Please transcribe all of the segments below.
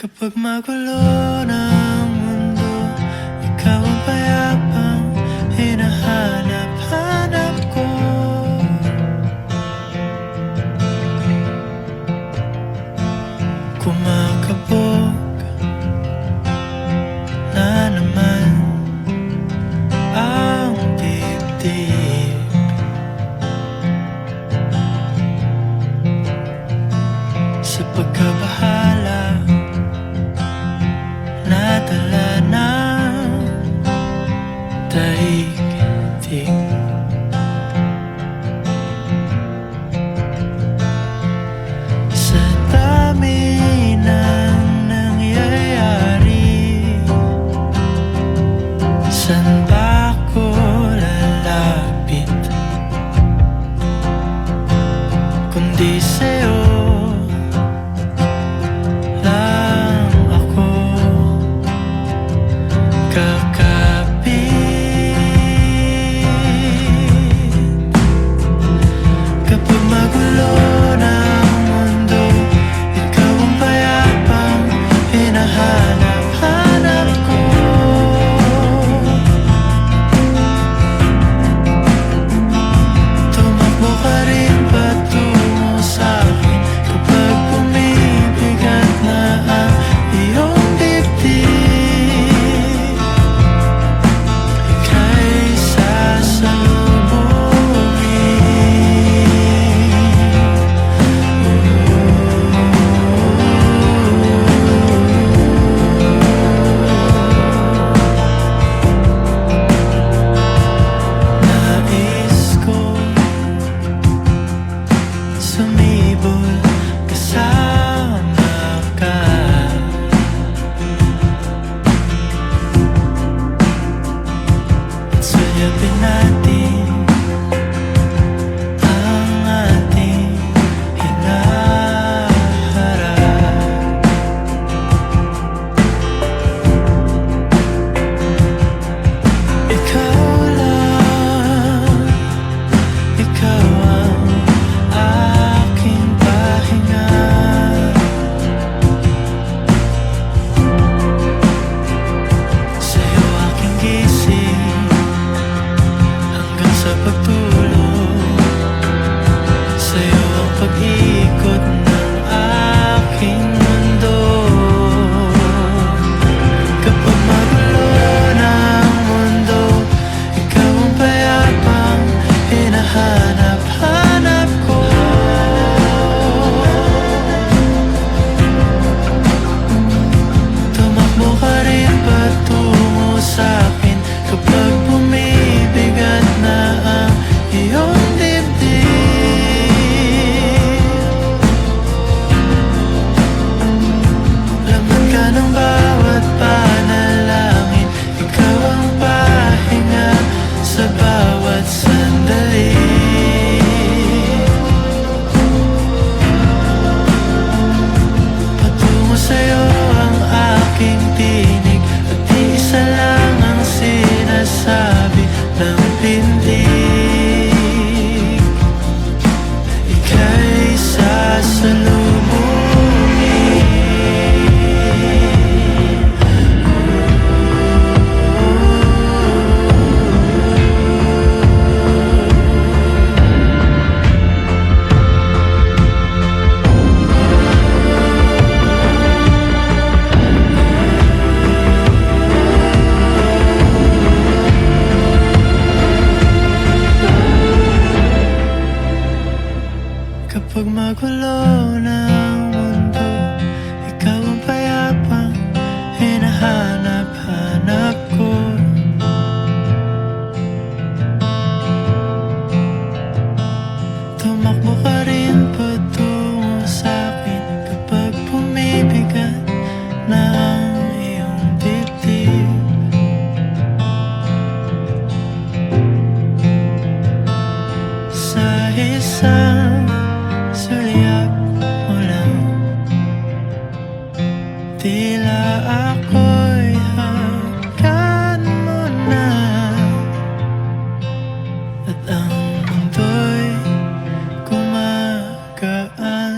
Kapag magulo ng mundo, ikaw ang payapang hinahanap-hanap ko. Kumakabog na naman ang dibdib. Sa pagkabahala, nadala ng daigdig. Sa dami ng nangyayari, saan ba ako lalapit kundi sa'yo? Sumibol kasama ka, at suyapin natin ang ating hinaharap. Ikaw lang, ikaw ang aking pahinga. Sa'yo aking gising hanggang sa pagtulog. Sa'yo ang pag-ikot ng aking mundo. Kapag magulo ng mundo, ikaw ang payapang hinahanap-hanap ko. Tumakbo ka rin patungo sa'kin kapag bumibigat na ang iyong dibdib. Laman ka ng bawat panalangin, ikaw ang pahinga sa bawat sandali. Patungo sa'yo ang aking tinig, at di isa lang ang sinasabi ng pindig. Ika'y sasalubungin. Kapag magulo ng mundo, ikaw ang payapang hinahanap-hanap ko. Tumakbo ka rin patungo sa'kin kapag bumibigat na ang iyong dibdib. Sa isang sulyap mo lang, tila ako'y hagkan mo na, at ang mundo'y gumagaan.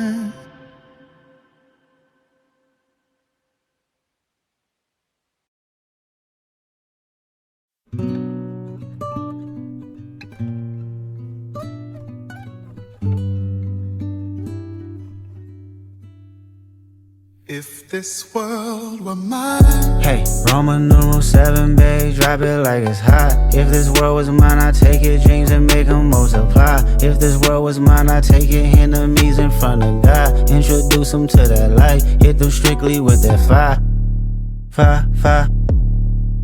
If this world were mine. Hey, Roman numeral 7, babe, drop it like it's hot. If this world was mine, I'd take your dreams and make them multiply. If this world was mine, I'd take your enemies in front of God. Introduce them to that light, hit them strictly with that fire. Fire, fire,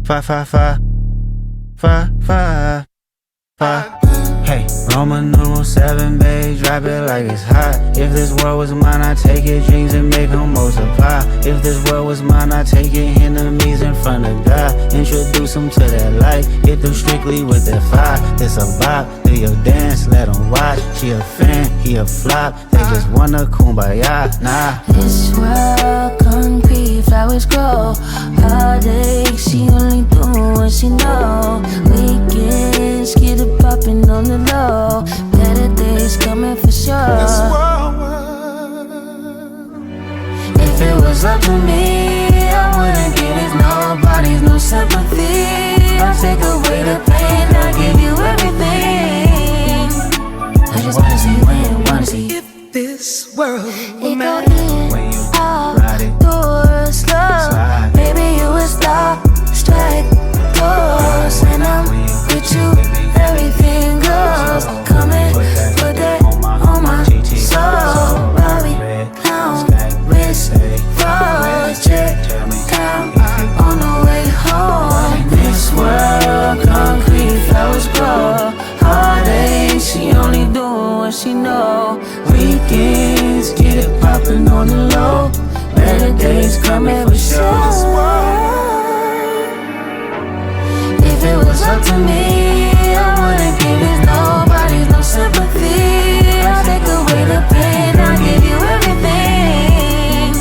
fire, fire, fire, fire, fire, fire. Hey, Roman numeral 7, babe, drop it like it's hot. If this world was mine, I'd take your dreams and make them multiply. If this world was mine, I'd take your enemies in front of God. Introduce them to that light, hit them strictly with that fire. This a vibe, do your dance, let them watch. She a fan, he a flop, they just wanna kumbaya, nah. This world, concrete, flowers grow. Heartache, she only do what she know. Weekends, get it poppin' on the low. Better days coming for sure. This world. If it was up to me, I wouldn't give it nobody's no sympathy. I'll take away the pain, I'll give you everything. I just wanna see when, wanna see. If this world were It go mine. in, out, doors, slow. Baby, you a star, strike, doors. And I'm with you, everything goes. Come and put that on my soul. Bobby, pound, wrist, froze, check, down, on the way home. This world, concrete, flowers grow. Heartache, she only do what she know. Weekends, get it poppin' on the low. Better days coming for sure. If it was up to me, I wouldn't give it nobody's no sympathy. I'll take away the pain, I'll give you everything.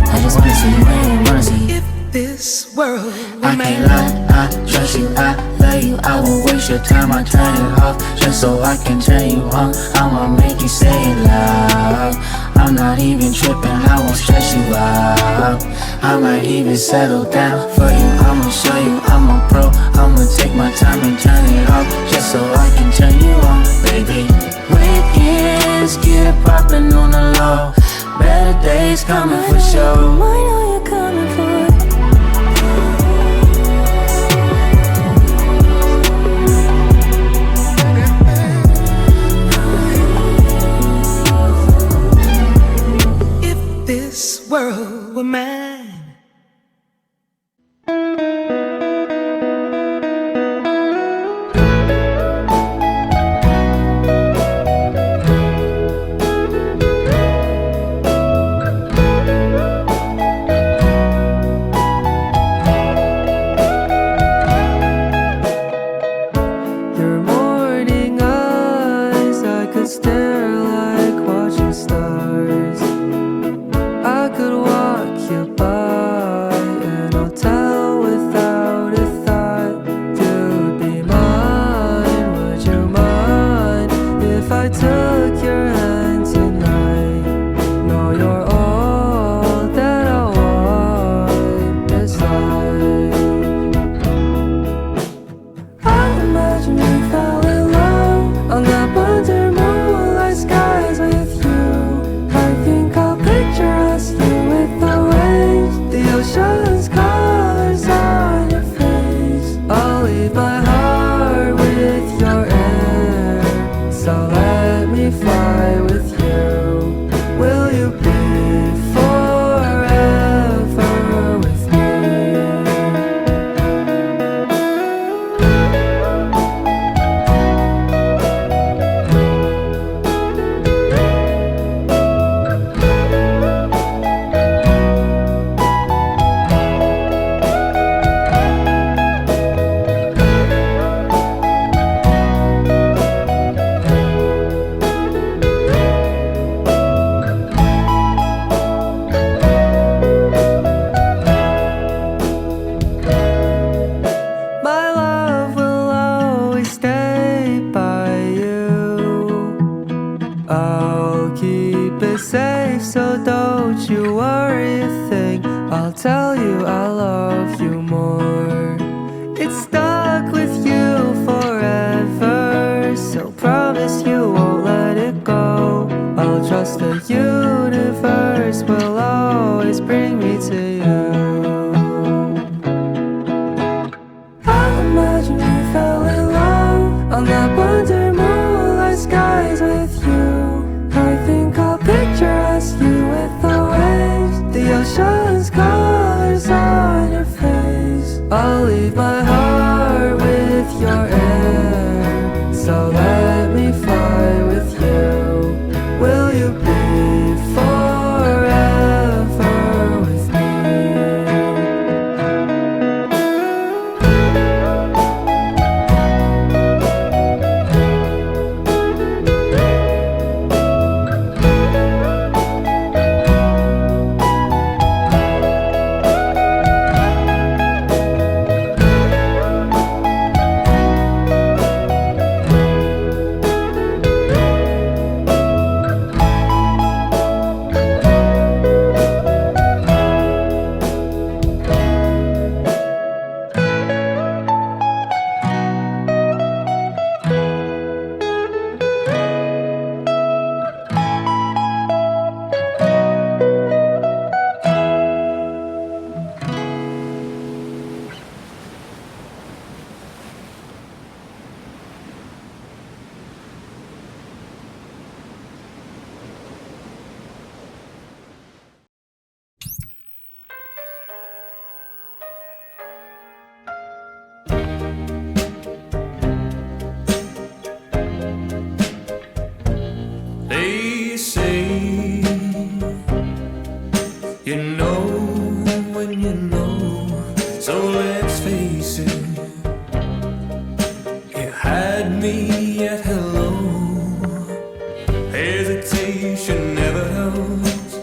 I just wanna see when, wanna see. If this world were I mine. can't lie, I trust you, I love you. I won't waste your time, I turn it off just so I can turn you on. I'ma make you say it loud. I'm not even tripping, I won't stress you out. I might even settle down for you. I'ma show you I'm a pro. I'ma take my time and turn it off just so I can turn you on, baby. Weekends, get it poppin' on the low. Better days coming for sure. I know you're coming for it. If this world were mine. Your morning eyes, I could stare like watching stars. I could walk you by, and I'll tell without a thought. You'd be mine, would you mind if I took your hand tonight? No, you're all that I want this life. I imagine we fell in love on the under moonlight skies with you. I think I'll picture us, you with the waves, the ocean's colors on your face. I'll leave my heart with your air, so let me fly with you. Will you be forever with me? My love will always stay by you. I'll keep it safe, so don't you worry a thing. I'll tell you I love you more. It's stuck with you forever, so promise you won't let it go. I'll trust the universe universe will always bring me to you. I imagine we fell in love on that wonder moonlight skies with you. I think I'll picture us, you with the waves, the ocean's colors on your face. I'll leave my heart with your air, so let me fly with you. Will you be forever with me? They say you know when you know, so let's face it. You had me at hello. Hesitation never helps.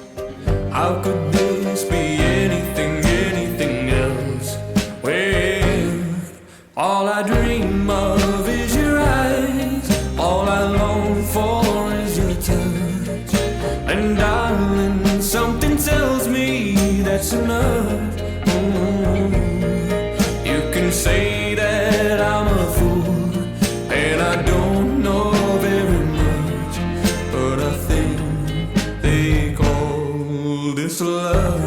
How could this be anything else? Well, all I dream of is your eyes. All I long for is your touch. And darling, something tells me that's enough. You can say that I'm a fool, and I don't know very much, but I think they call this love.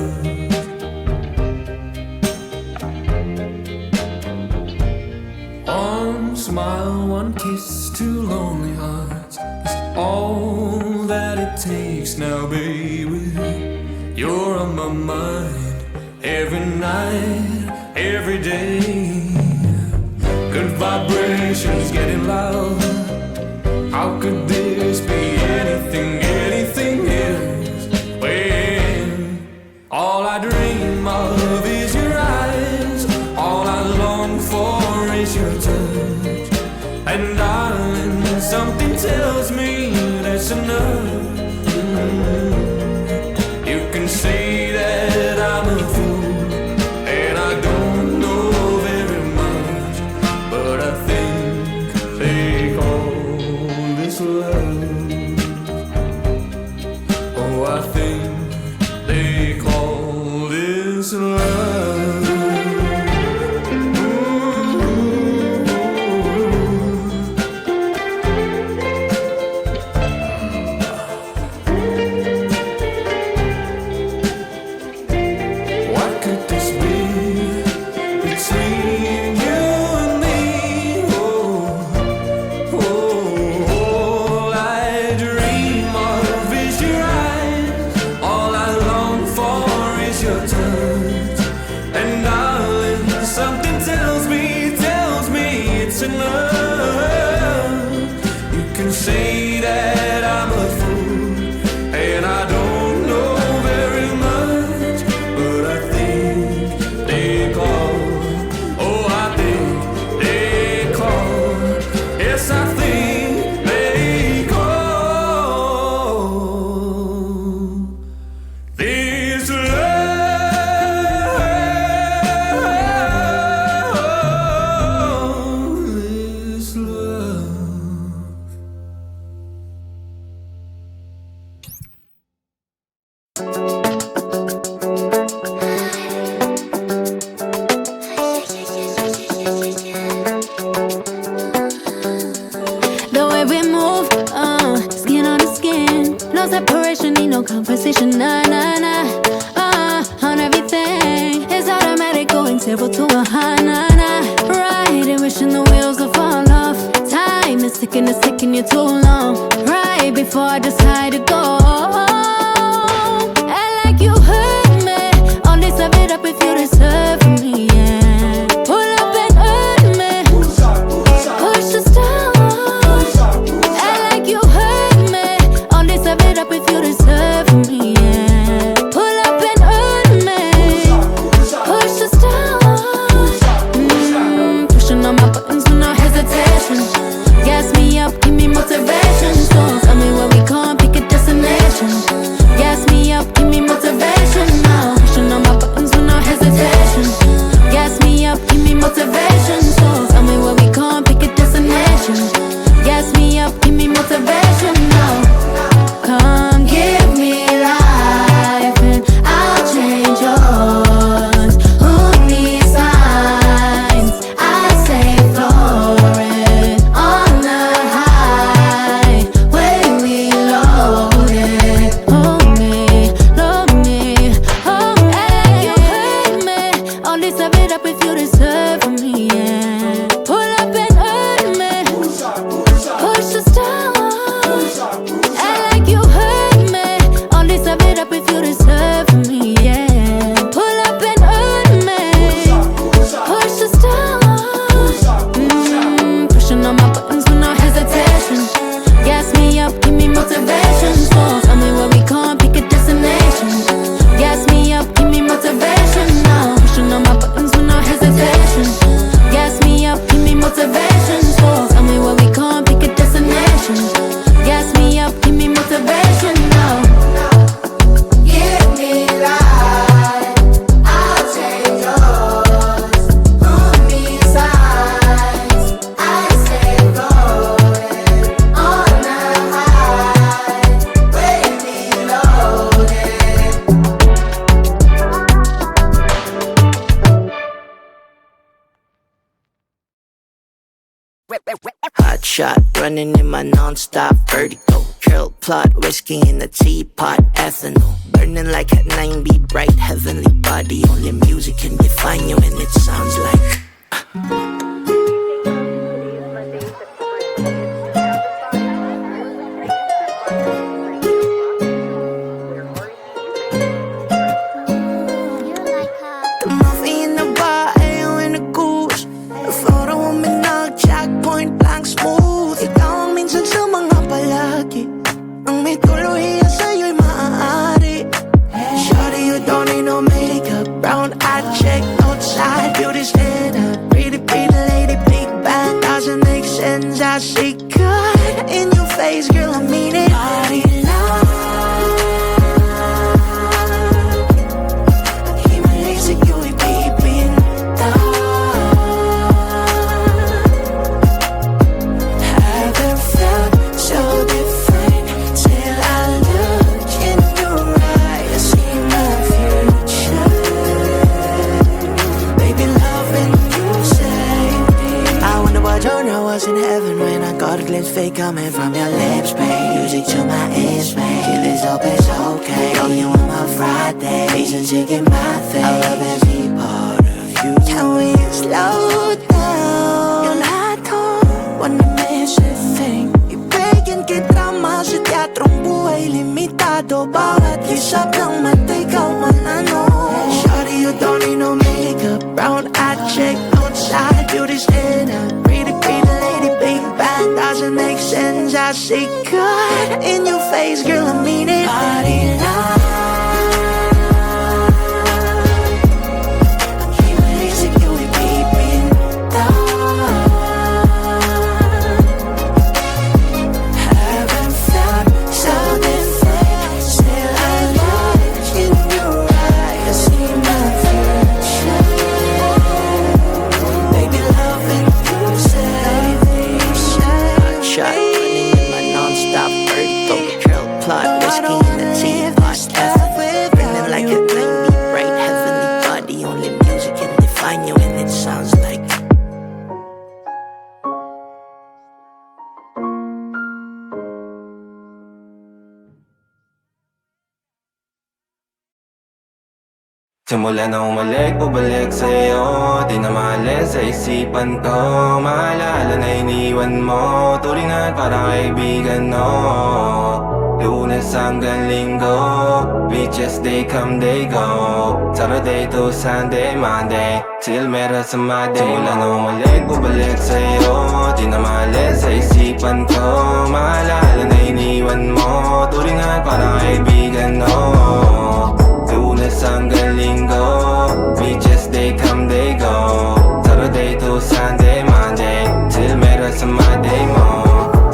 One smile, one kiss, two lonely hearts is all that it takes now, baby. You're on my mind every night, every day. Good vibrations getting loud. How could this be anything else? When all I dream of is your eyes, all I long for is your touch. And darling, something tells me that's enough. You can say that I'm a fool, and I don't know very much, but I think they call this love. Oh, I think they call this love. What could this be between you and me? All I dream of is your eyes. All I long for is your touch. And darling, something tells me it's enough. You can say that I'm a fool, and I don't know very much, but I think they call. Oh, I think they call. Yes, I think they call this love, this love. you too long. Right before I decide to go. And like you hurt me, only serve it up if you deserve from me, yeah. Pull up and hurt me, push the start. And like you hurt me, only serve it up if you deserve from me, yeah. Pull up and hurt me, push the start. Pushing on my buttons with no hesitation. Gas me up, give me motivation. So tell me where we can't pick a destination. Gas me up, give me motivation now. Pushing on my buttons with no hesitation. Gas me up, give me motivation. So tell me where we can't pick a destination. Gas me up, give me motivation now. Come give me life and I'll change yours. Who needs signs? I say florid on the highway we loaded. Hold me, love me, hold me. You hurt me, only serve it up if you deserve from me, yeah. Pull up and hurt me, push the start. And like you hurt me, only serve it up if you deserve from me, yeah. Pull up and hurt me, push the start. Pushing on my buttons with no hesitation. Gas me up, give me motivation. So tell me where we can't pick a destination. Gas me up, give me motivation now. Pushing on my buttons with no hesitation. Gas me up, give me motivation. So tell me where we can't pick a destination. Gas me up, give me motivation now. Give me life, I'll take yours. Who needs signs? I say floating on the highway we loaded. Hot shot, running in my non-stop vertigo. Curl plot, whiskey in the teapot, ethanol. Burning like at 9B, bright heavenly body. Only music can define you and it sounds like Movie in the bar, AO in the goose. A photo of me nag-jack, point blank smooth. Ikaw ang minsan sa mga palagi. Ang may tuluhiya sa'yo'y maaari. Shawty, you don't need no makeup. Brown eye check, outside, beauty standard. Pretty, pretty lady, big bang. Doesn't make sense, I see God in your face, girl, I mean it. Body love. In heaven when I got a glimpse fake coming from your lips, babe. Music to my ears, babe. Feel this hope it's okay. Girl, you on my Friday. Reasons you get my thing. I love every part of you. Can we slow down? Yung lahat ko, wanna miss a thing. Ibigin kita mas sa teatrong buhay limitado. Bawat kisap ng mata, ikaw man ano. Shawty, you don't need no makeup. Brown eye check, outside, beauty standard. Doesn't make sense, I see God in your face, girl, I mean it. Body love. Keep it easy, you we keep it down. Haven't felt so different. Still I look in your eyes, I see my future. Baby, loving you, say shot, running in my non-stop vertigo. Curl plot, whiskey in the tea Simula na umalik, bubalik sa'yo. Di na maalis sa isipan ko. Maalala na iniwan mo. Turingan parang kaibigan, no. Lunes hanggang Linggo, beaches they come they go. Saturday to Sunday, Monday till meron sa Monday. Simula na umalik, bubalik sa'yo. Di na maalis sa isipan ko. Maalala na iniwan mo. Turingan parang kaibigan, no. Lunes hanggang Linggo, beaches they come they go. Saturday to Sunday, Monday till meron sa Monday mo.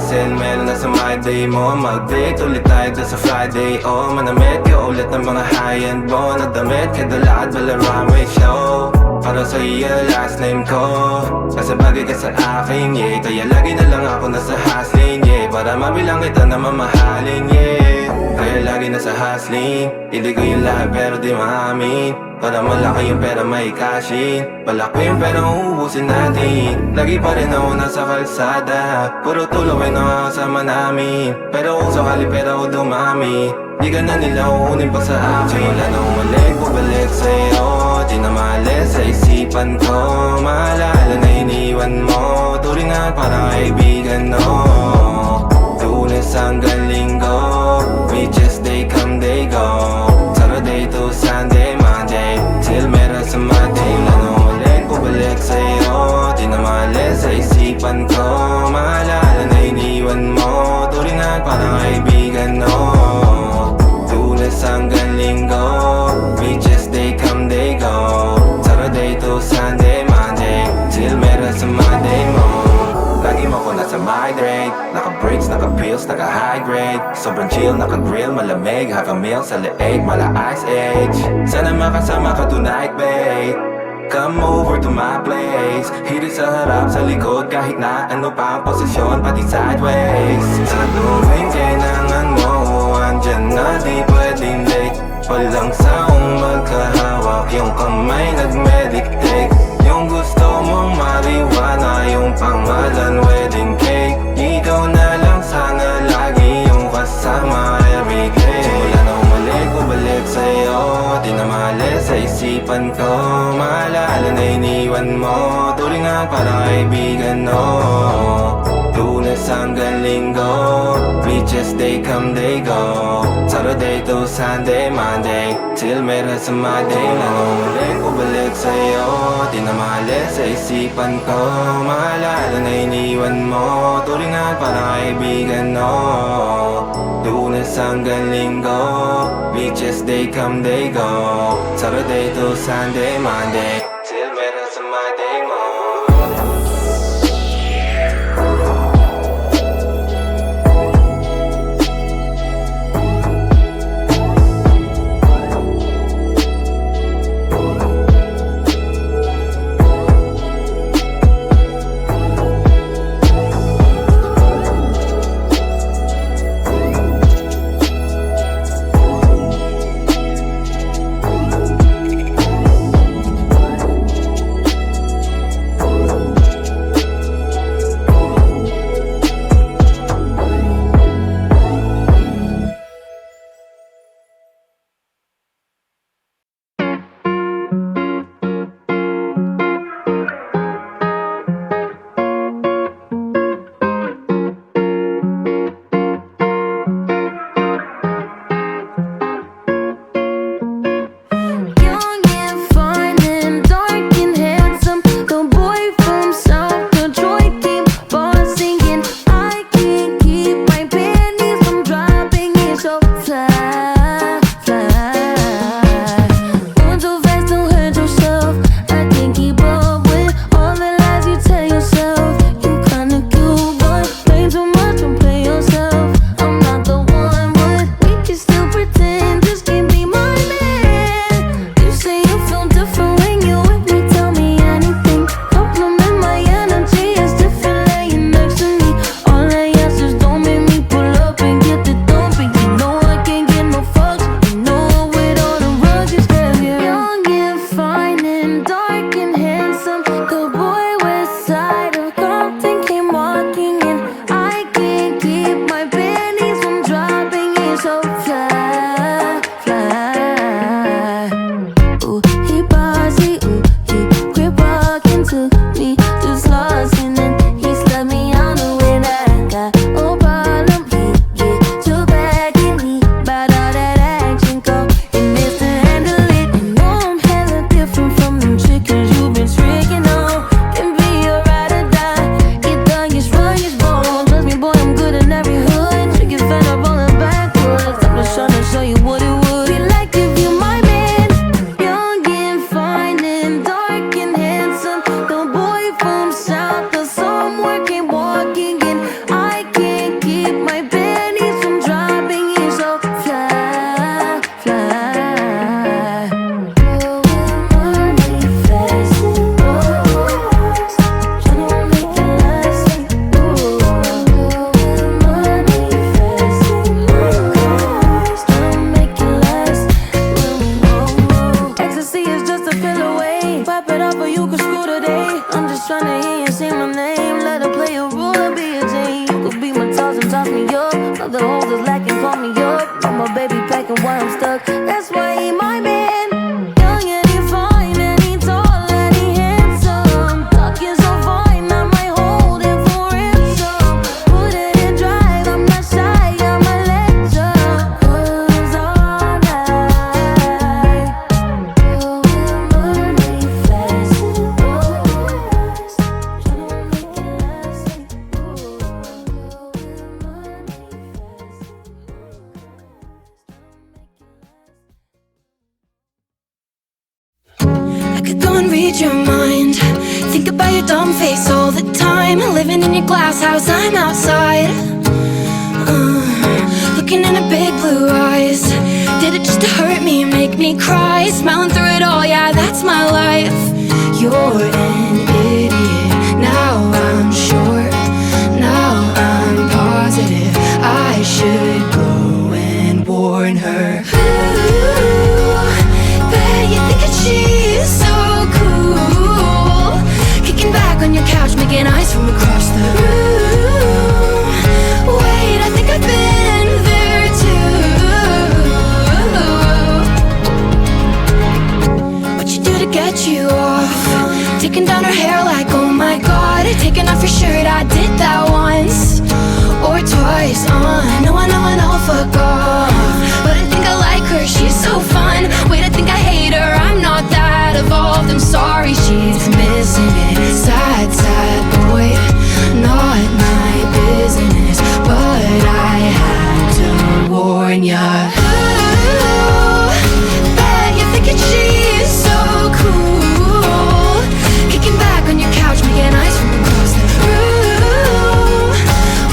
Till meron na sa Monday mo. Mag-date ulit tayo doon sa Friday. Oh, manamit ka ulit ng mga high-end mo. Nadamit ka dala at Balarame show. Para sa iyo last name ko. Kasi bagay ka sa akin, yeah. Kaya lagi na lang ako nasa hustling, yeah. Para mabilang kita na mamahalin, yeah. Kaya lagi nasa hustling. Hindi ko yung lahat pero di maamin. Para malaki yung pera may cashin. Balak ko yung pera uubusin natin. Lagi pa rin ako nasa kalsada. Puro tulong ay nakakasama namin. Pero kung sakali pera ko dumami, di ka na nila uunin pa sa akin. Simula na umalik, bubalik sa'yo. Di na maalis sa isipan ko. Maalala na iniwan mo. Turingan parang kaibigan, no. Lunes hanggang Linggo, beaches they come they go. Saturday to Sunday, Monday till meron sa Monday. Simula na umalik, bubalik sa'yo. Di na maalis sa isipan ko. Maalala na iniwan mo. Turingan parang kaibigan, no. Lunes hanggang Linggo, beaches they come they go. Saturday to Sunday, Monday till meron sa Monday mo. Lagi mo ko nasa migrate. Naka-breaks, naka-pills, naka-high grade. Sobrang chill, naka-grill, malamig. Half a meal sa leeg, mala ice age. Sana makasama ka tonight, babe. Come over to my place. Hirit sa harap, sa likod, kahit na ano pa ang posisyon, pati sideways. Sa luming kailangan mo, andyan na di pwedeng late. Walang saong magkahawak, yung kamay nag-meditate. Yung gusto mong mariwana, yung pangalan wedding cake. Ikaw na lang sana lagi yung kasama everyday. Simula na umalik, bubalik sa'yo. Di na maalis sa isipan ko. Maalala na iniwan mo. Turingan parang kaibigan, no. Lunes hanggang Linggo, beaches they come they go. Saturday to Sunday, Monday till meron sa Monday. Umalik, bubalik sa'yo. Di na maalis sa isipan ko. Maalala na iniwan mo. Turingan parang kaibigan, no. Lunes hanggang Linggo, beaches they come they go. Saturday to Sunday, Monday till meron sa Monday mo. house me up. All the hoes that's lacking, call me up. Got my baby packing while I'm stuck. That's why he my man. Young and he fine and he tall and he handsome. Talking so fine, I might hold him for ransom. Put it in drive, I'm not shy, I'm a legend. Cause all night, you'll money fast. You don't make it last. I could go and read your mind. Think about your dumb face all the time. Living in your glass house, I'm outside. Looking in her big blue eyes. Did it just to hurt me, make me cry? Smiling through it all, yeah, that's my life. You're an idiot. Now I'm sure. Now I'm positive. I should go and warn her. Ooh, bet you think that she's so cool. Kicking back on your couch, making eyes from across the room. Wait, I think I've been there too. What you do to get you off? Taking down her hair like, oh my god. Taking off your shirt, I did that once or twice. I know, fuck off. But I think I like her, she's so fun. Wait, I think I hate her, I'm not that evolved. I'm sorry, she's missing it. Sad, sad boy, not my business. But I had to warn ya. Ooh, bet you're thinking she's so cool. Kicking back on your couch, making eyes from across the room.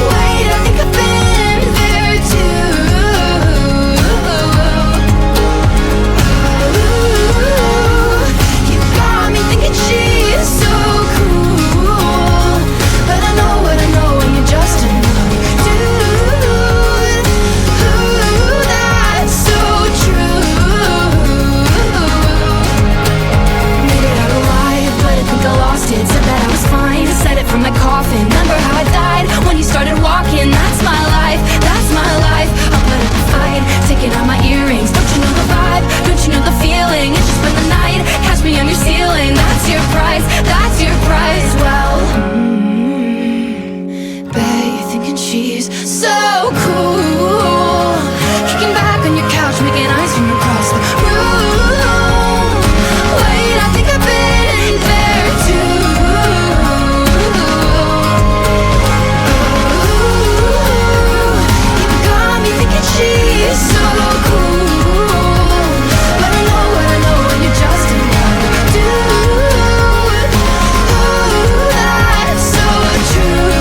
Wait, I think I've been there too. Ooh, you got me thinking she's so cool. But I know what I know, and you're just another dude. Ooh, that's so true. Made it out alive, but I think I lost it. Said that I was fine, said it from my coffin. Remember how I died when you started walking? That's my life, that's my life. I'll put up a fight, taking out my earrings. Don't you know the vibe? Don't you know the feeling? It's just spend the night, catch me on your ceiling. That's your price, that's your price. Well, bet you're thinking she's so cool. Kicking back on your couch, making eyes from across the room. Wait, I think I've been there too. You got me thinking she's so cool. But I know what I know, and you're just another dude. Ooh, that's so true.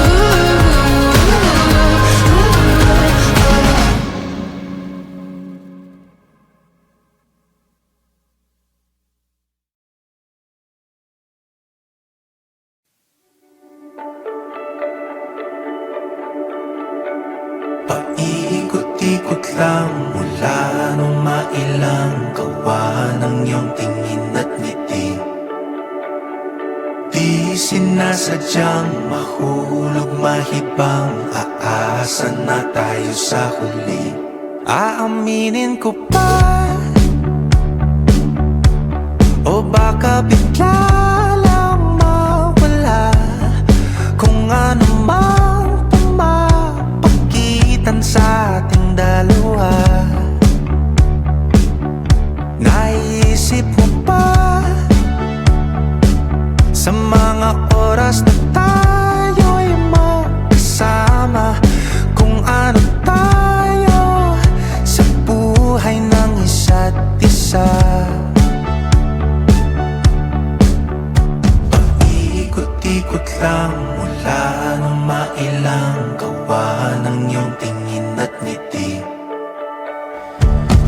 Paikot-ikot lang mula nung mailang gawa ng iyong tingin at ngiti. Di sinasadyang mahulog mahibang, aasa na tayo sa huli. Aaminin ko pa, o baka bigla lang mawala kung ano mang pumapagitan sa ating dalawa. Naisip mo pa sa mga oras na tayo'y magkasama, kung ano tayo sa buhay ng isa't isa. Paikot-ikot lang mula nung mailang gawa ng iyong tingin at ngiti.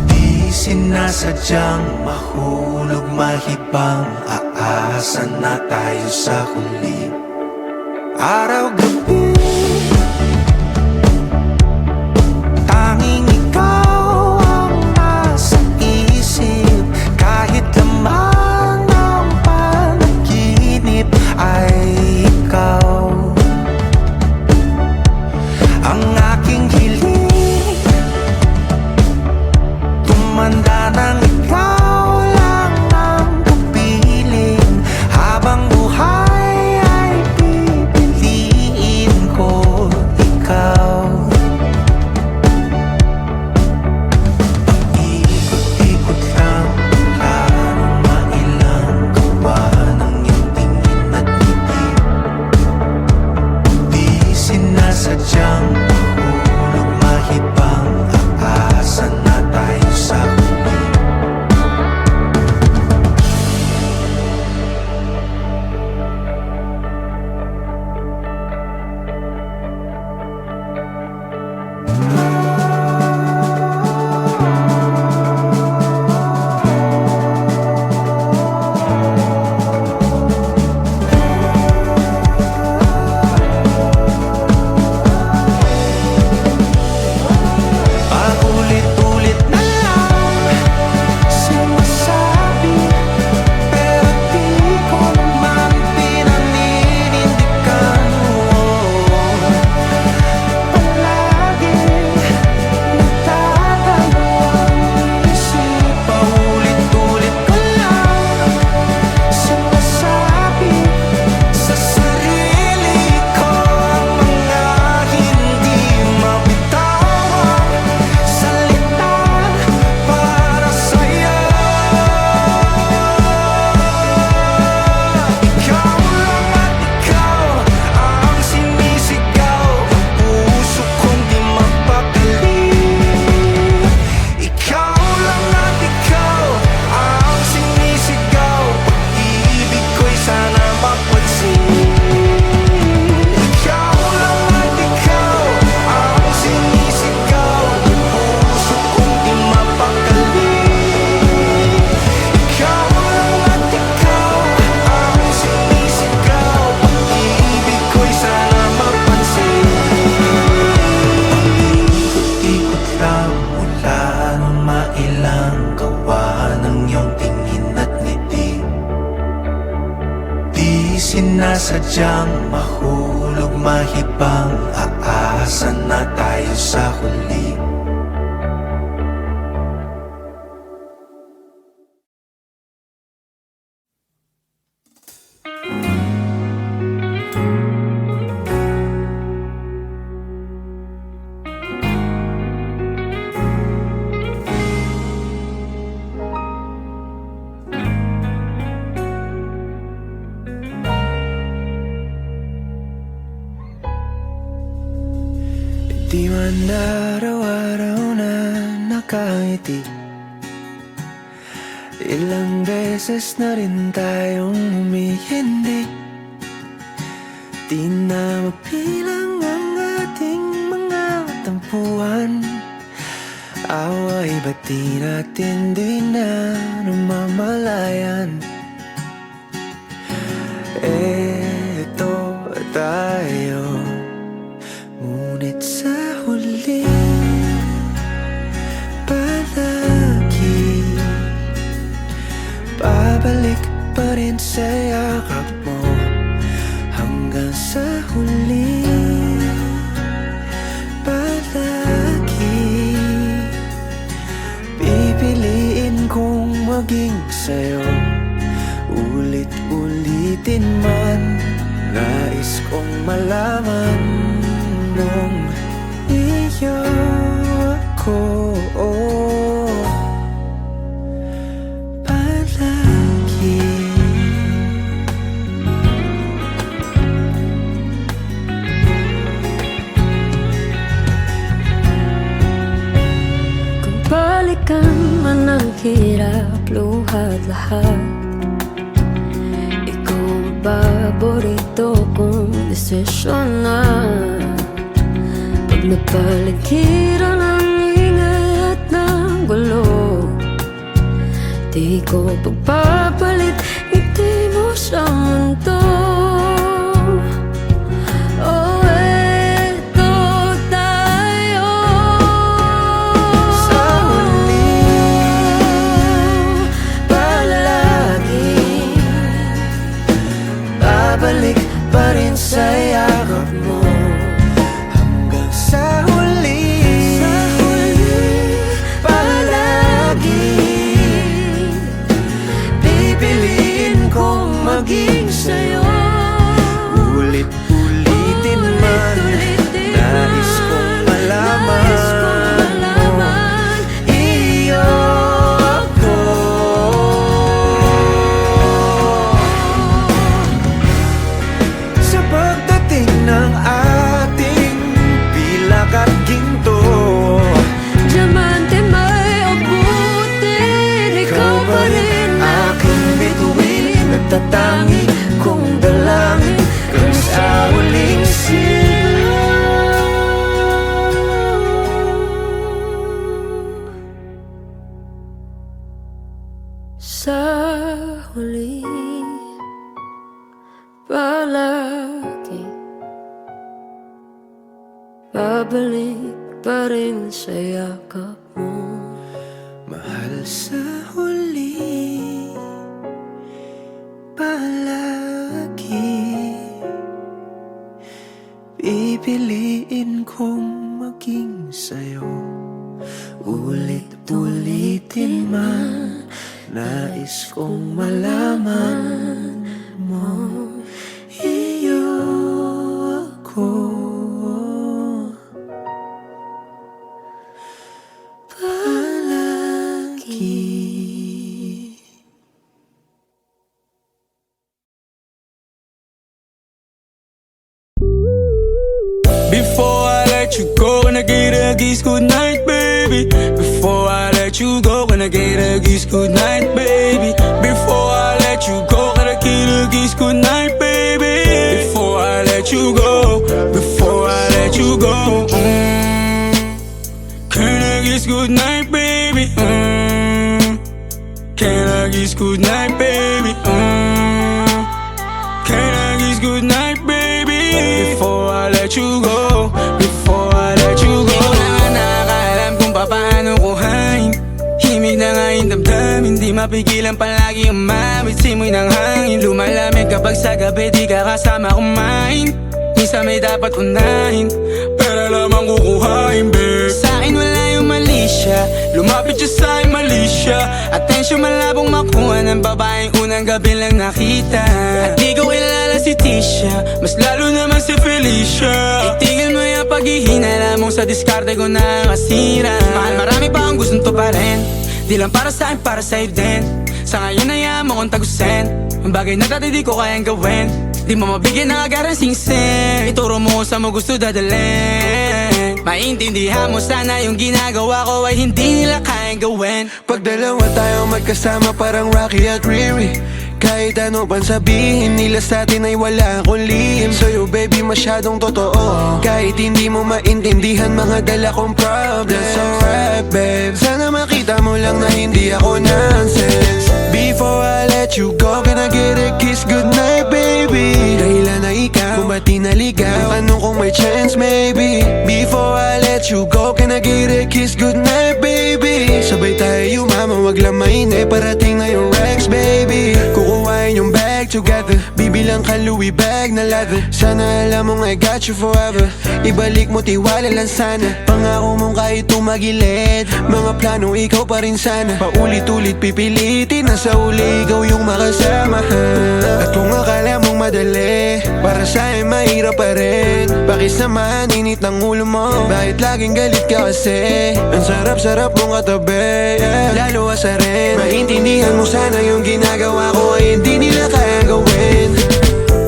Di sinasadyang mahulog mahibang, aasa na tayo sa huli. Araw-gabi, tanging ikaw ang nasa isip. Kahit laman ng panaginip ay ikaw ang aking sinasadyang mahulog, mahibang, aasa na tayo sa huli. Di man araw-araw na nakangiti, ilang beses na rin tayong humihindi. Di na mapilang ang ating mga tampuhan, away ba't di natin di na namamalayan? Eto tayo, ngunit sa huli palagi babalik pa rin sa yakap mo. Hanggang sa huli palagi pipiliin kong maging sa'yo. Ulit-ulitin man, nais kong malaman mong iyo ako palagi. Kung balikan man ang hirap, luhat lahat, ikaw ang paborito kong desisyon na. Pag napaligiran ang ingay at ng gulo, di ko pagpapalit ngiti mo sa mundo. Oh, eto tayo Sa huli palagi babalik pa rin sa yakap mo. Sa huli palagi pipiliin kong maging sa'yo. Ulit-ulitin man, nais kong malaman iyo ako. Sa pagdating ng ating pilak at ginto, diamante may abutin, ikaw pa rin aking bituin, nagtatangi kong dalangin kung sa huling silaw. sa huli palagi babalik pa rin sa yakap mo. Mahal, sa huli palagi pipiliin kong maging sa'yo. Ulit-ulitin man, nais kong malaman mo iyo ako palagi. Before I let you go, gonna get a kiss good night, baby. Before I let you go, gonna get a kiss good night, baby. Before I let you go, gonna get a kiss good night, baby. Before I let you go, before I let you go, can I kiss good night, baby? Can I kiss good night, baby? Can I kiss good night, baby? Before I let you go, before I let you go. Di ko na nga nakakaalam kung paano kuhain. Himig na nga yung damdamin, di mapigilan palagi umawit simoy ng hangin. Lumalamig kapag sa gabi di ka kasama kumain. Minsan may dapat unahin, pero lamang kukuhain, babe. Sa'kin wala yung mali siya, lumapit siya sa'kin mali siya. Atensyon malabong makuha ng babaeng unang gabi lang nakita. At di ko kilala si Tisha, mas lalo naman si Felicia. Itigil mo yung paghihinala mong sa diskarte ko na kasira. Mahal, marami pa akong gustong tuparin, di lang para sa'kin, para sa'yo din. Sa ngayon ayaw mo kong tagusin ang bagay na dati di ko kayang gawin. Di mo mabigyan ng agarang sing-sing, ituro mo sa mo gusto dadalhin. Maintindihan mo sana yung ginagawa ko ay hindi nila kayang gawin. Pag dalawa tayo magkasama parang Rocky at Riri, kahit ano pang sabihin nila sa atin ay wala akong lihim. Sa'yo baby masyadong totoo, kahit hindi mo maintindihan mga dala kong problems. Alright babe, sana makita mo lang na hindi ako nonsense. Before I let you go, can I get a kiss goodnight baby? Dahilan na ikaw, kung ba't di naligaw, tanong kung may chance maybe. Before I let you go, can I get a kiss goodnight baby? Sabay tayo mama, wag lang mainip, parating na yung Rex baby. Kukuhain yung bag together, bibilang ka Louis bag na leather. Sana alam mong I got you forever, ibalik mo tiwala lang sana. Pangako mong kahit tumagilid, mga plano ikaw pa rin sana. Paulit-ulit pipilitin na sa uli ikaw yung makasama. At kung akala mong madali, para sa'yo mahirap pa rin. Pakisamahan init ng ulo mo, bakit laging galit ka kasi? Ang sarap-sarap mong katabi, yeah. Lalo asa rin, maintindihan mo sana yung ginagawa ko ay hindi nila kaya gawin.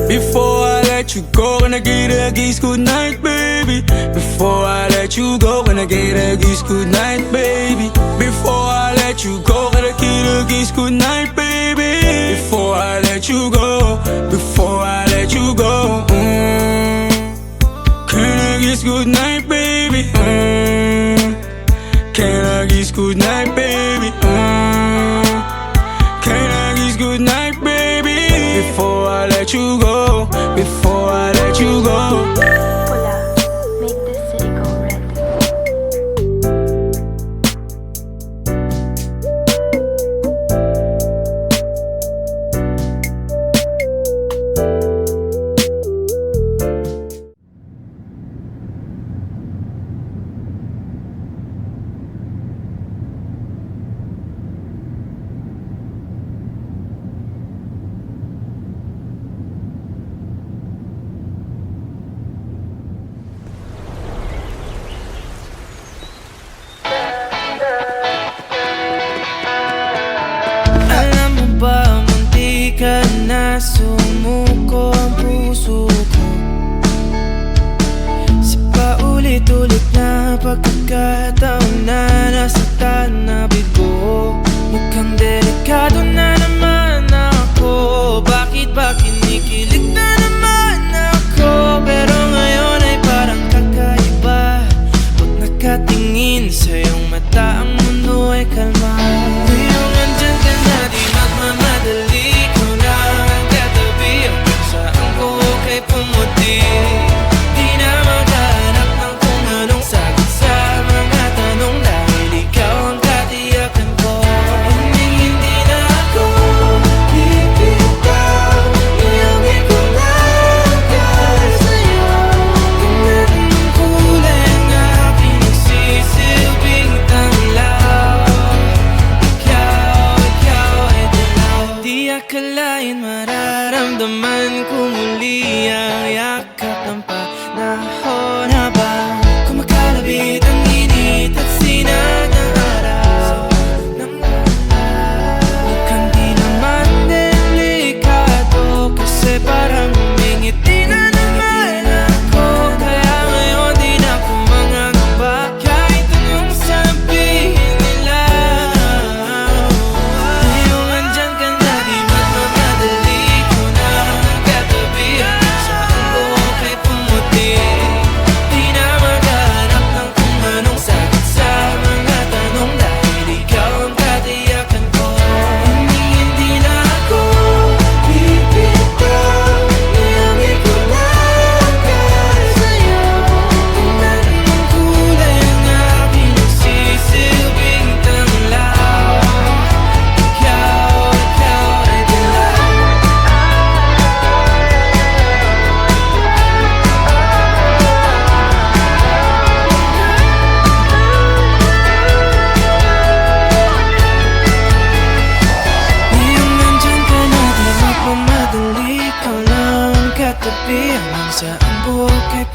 Before I let you go, can I get a kiss goodnight baby? Before I let you go, can I get a kiss goodnight baby? Before I let you go, can I get a kiss goodnight baby? Before I let you go, before I let you go, can I kiss goodnight baby? Can I kiss goodnight baby? Can I kiss goodnight baby? Before I let you go, before I let you go. Make this city go red. Alam mo ba, munti ka na sumuko ang puso ko sa paulit-ulit na pagkakataon na nasaktan na bigo. Mukhang delikado na naman ako, bakit ba kinikilig na naman ako? Pero ngayon ay parang kakaiba, pag nakatingin sa iyong mata ang mundo ay kalma. Ngayong nandyan ka na, di magmamadali, ko na ang katabi, saan ko kay pumuti. Di na maghanap ng kung anong sagot sa mga tanong, dahil ikaw ang katiyakan ko. Hindi na ako bibitaw, iyawi ko lang dahil sa'yo. Kung meron ng kulay ang aking nagsisilbing tanglaw, ikaw ay dilaw. Di akalain mararamdaman ko muli ang yakap ng panahon habang kumakalabit ang init at sinag ng araw. Mukhang di naman delikado, kasi parang umingiti na naman ako. Kaya ngayon di na ako mangangamba, kahit anong sabihin nila. Ngayong andyan ka na, di magmamadali, ko na ang katabi, saan ko kay pumuti. Di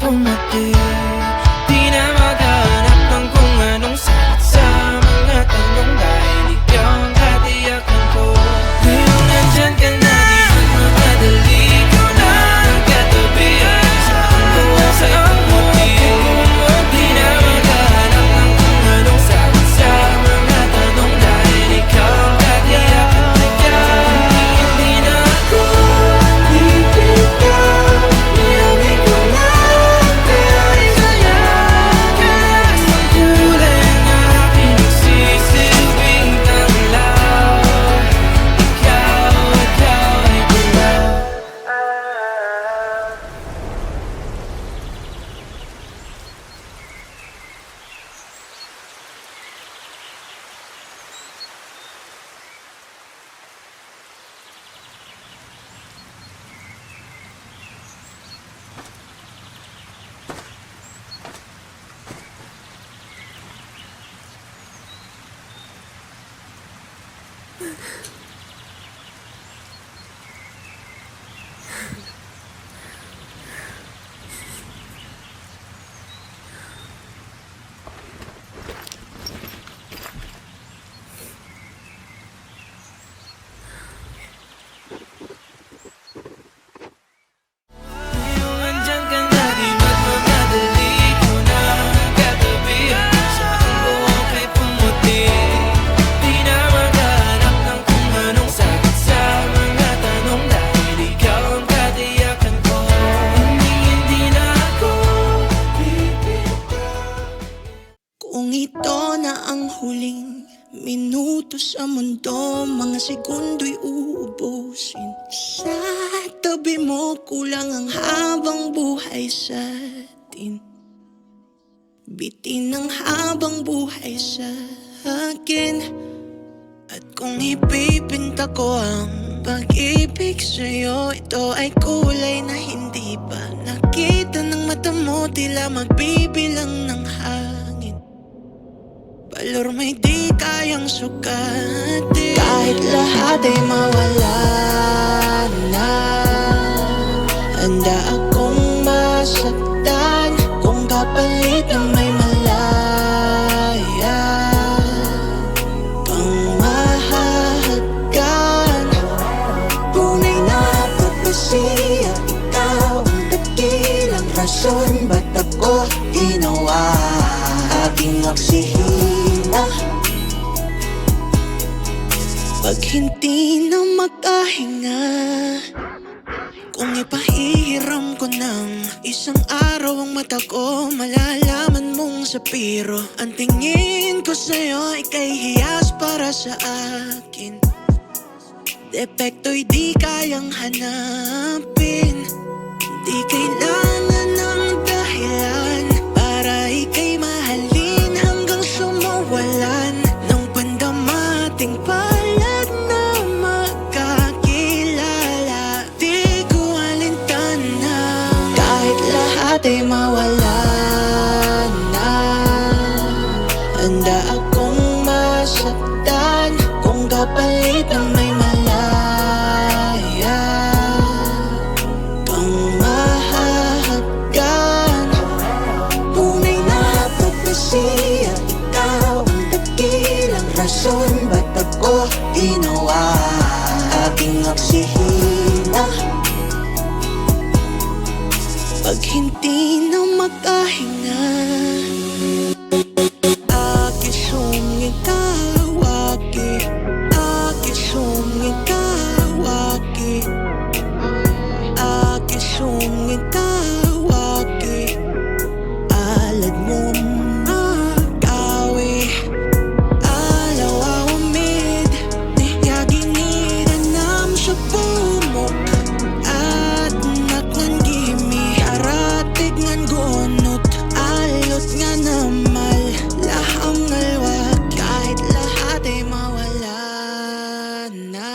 pumati. Di na maghanap ng kung anong sagot sa mga tanong dahil ikaw ang katiyakan ko. Ngayong nandyan ka na, di man mamadali, ikaw na ang katabi sa hanggang sa pumati. Di na maghanap ng kung anong sagot sa mga tanong dahil ikaw ang katiyakan ko. Hindi na ako bibitaw, nilawin ko na dahil sa'yo. Kaya sa kulay na pinagsisilbing tanglaw, ikaw ay dilaw. Ngayong nandyan ka na, di magmamadali, ikaw na ang katabi sa hanggang kay pumuti. Di na maghanap ng kung anong sagot sa mga tanong dahil ikaw ang katiyakan ko. Hindi na ako bibitaw. Kung ito na ang huling minuto sa mundo, mga segundo'y uubusin. Sa tabi mo, kulang ang habang buhay sa atin. Bitin ang habang buhay sa akin. At kung ipipinta ko ang pag-ibig sa'yo, ito ay kulay na hindi pa nakita ng mata mo, tila magbibilang ng hangin. Balor may di kayang sukatin. Kahit lahat ay mawala na, handa akong masaktan kung kapalit ng may malaya kang mahahagkan. Tunay na propesya, ikaw ang dakilang rason ba't ako ginawa aking oksihina. Pag hindi na makahinga, kung ipahihiram ko ng isang araw ang mata ko, malalaman mong sapiro ang tingin ko sa'yo, ika'y hiyas para sa akin. Depekto'y di kayang hanapin, di kailangan ng dahilan para ika'y mahalin hanggang sumawalan ng pandamating palad na magkakilala. Di ko alintana kahit lahat ay mawala na, handa akong masaktan kung kapalit ng may malaya kang mahahagkan. Tunay na propesya, ikaw ang dakilang rason ba't ako ginawa aking oksihina. Pag hindi na makahinga, aking sumikawaki, aking sumikawaki, aking sumikawaki. Alad mo magawi, alaw awamid, niyaginiranam sa bumok at nakngan gimi, aratig ngan gunot, alot nga namal, laham ngalwag, kahit lahat ay mawala na.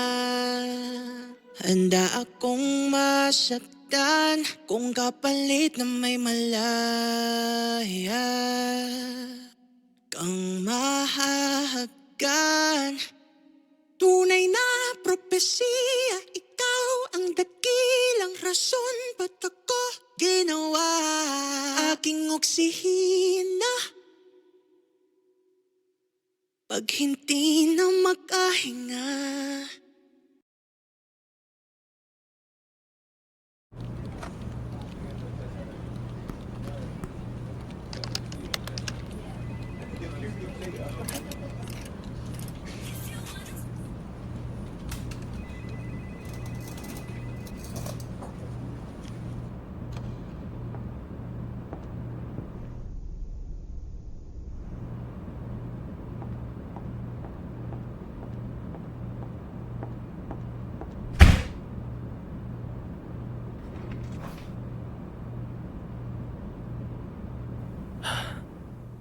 Handa akong masaktan kung kapalit na may malaya kang mahahagkan. Tunay na propesya, ikaw ang dakilang rason ba't ako ginawa oksihina. Pag hindi na makahinga.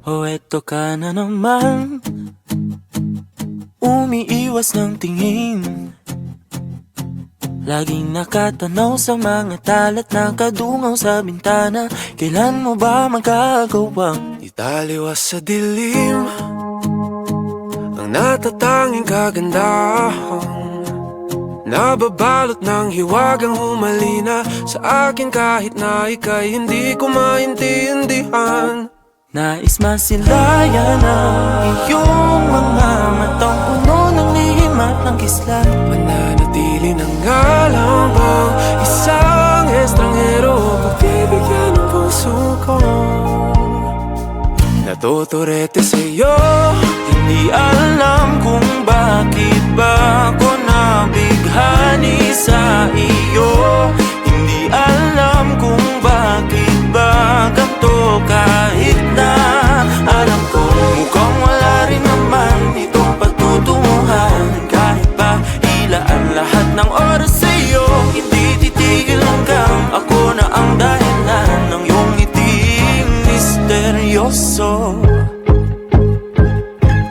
Oh, eto ka na naman, umiiwas ng tingin, laging nakatanaw sa mga talat na kadungaw sa bintana. Kailan mo ba magagawang Italiwas sa dilim ang natatanging kagandahan, nababalot ng hiwagang humalina sa akin kahit na ika'y hindi ko maintindihan. Nais masilayan ang iyong mga matang puno ng lihim at ng kislap. Mananatili ng alam bang isang estranghero pagbibigyan ng puso ko. Natuturete sa'yo, Hindi alam kung bakit ba ako nabighani sa iyo. Hindi alam kung bakit ba ganito, kahit na alam ko mukhang wala rin naman itong patutunguhan. Kahit pa ilaan lahat ng oras sa'yo, hindi titigil hanggang ako na ang dahilan ng iyong ngiting misteryoso.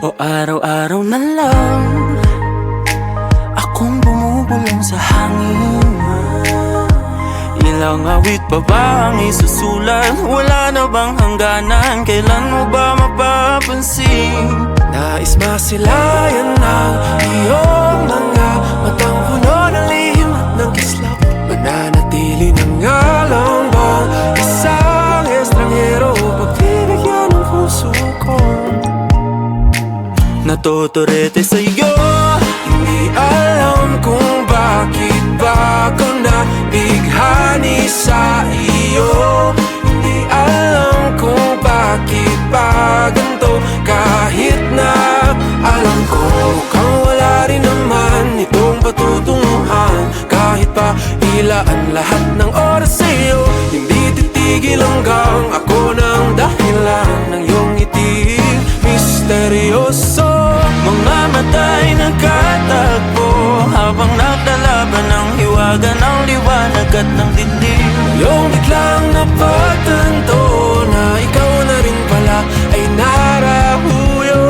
O araw-araw na lang akong bumubulong sa hangin. Ilang awit pa ba ang isusulat? Wala na bang hangganan? Kailan mo ba mapapansin? nais masilayan ng iyong mga matang puno ng lihim at ng kislap. Mananatili ng alam bang isang estranghero pagbibigyan ng puso ko. Natuturete sa'yo, Hindi alam kung bakit ba ako nabighani sa iyo. Hindi alam kung bakit ba ganito, kahit na alam ko mukhang wala rin naman itong patutunguhan. Kahit pa ilaan lahat ng oras sa'yo, hindi titigil hanggang ako ng dahilan ng iyong ngiti misteryoso. mga mata'y nagkatagpo habang naglalaban ng hiwaga ng liwanag at ng dilim. Yung biglang napagtanto na ikaw na rin pala ay narahuyo.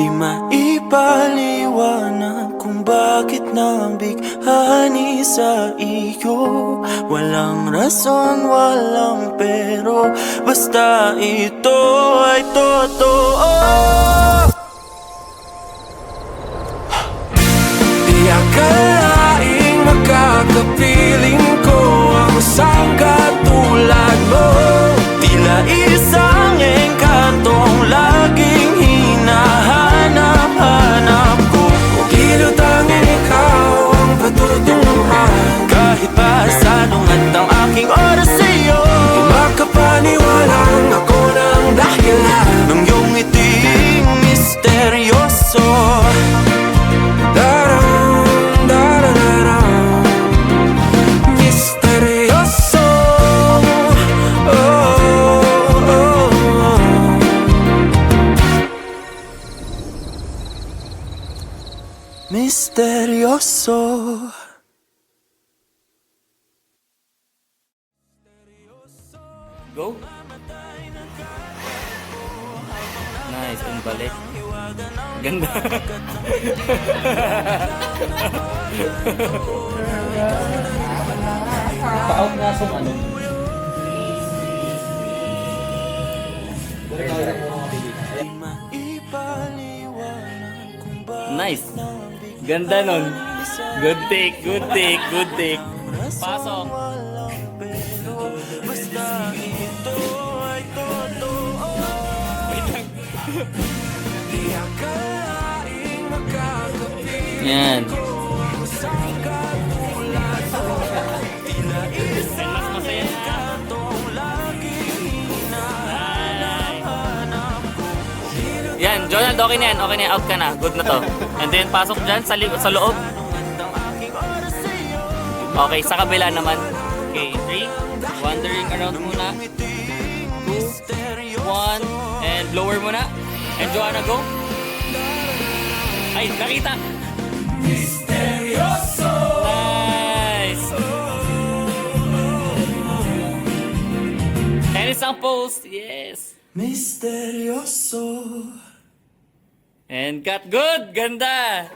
Di maipaliwanag kung bakit nabighani sa iyo. Walang rason, walang pero, basta ito ay totoo. Di akalaing makakapiling ko ang isang katulad mo. Tila isang engkantong laging hinahanap-hanap ko. Kilutangin ikaw ang patutunguhan. Kahit pa salungat ang aking oras sa'yo, Di makapaniwalang ako ng dahilan ng iyong ngiting misteryoso. Darang, darang, misteryoso. Oh, oh, oh. Misteryoso. Go. Nice, ang balik. Ganda. Pa-out nga sa ano. Nice. Ganda nun. Good take, good take, good take. Pasok. Basta ito ay totoo. Wait lang. Di akalaing magkakapit Yan. sa katulad mo. Tila isang Mas masaya na. katong laging hinahanap ko. Yan, Jonald, okay na yan. Okay na yan. Out ka na. Good na to. And then, pasok dyan sa loob. Okay, sa kabila naman. Okay, 3. Wandering around muna. 2, 1. And lower muna. And Joanna, go. Ay, nakita. Misteryoso. Nice. And isang post. Yes. Misteryoso. And cut. Good. Ganda.